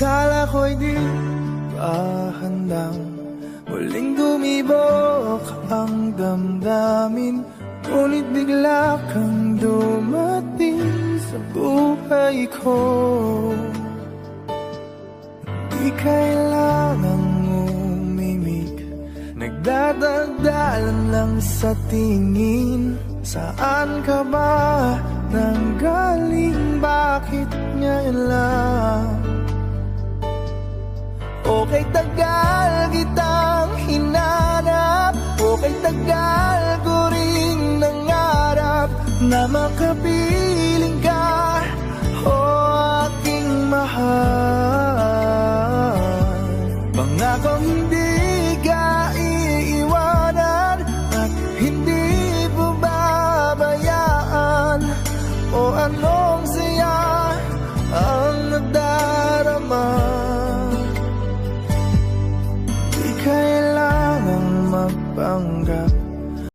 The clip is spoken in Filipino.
Akala ko'y di pa handang muling dumibok ang damdamin, ngunit bigla kang dumating sa buhay ko. Di kailangang umimik, nagdadagdalan lang sa tingin. Saan ka ba nanggaling? Bakit ngayon lang? Okay, tagal kitang hinanap, okay, tagal ko rin nangarap na makapiling ka, o aking mahal.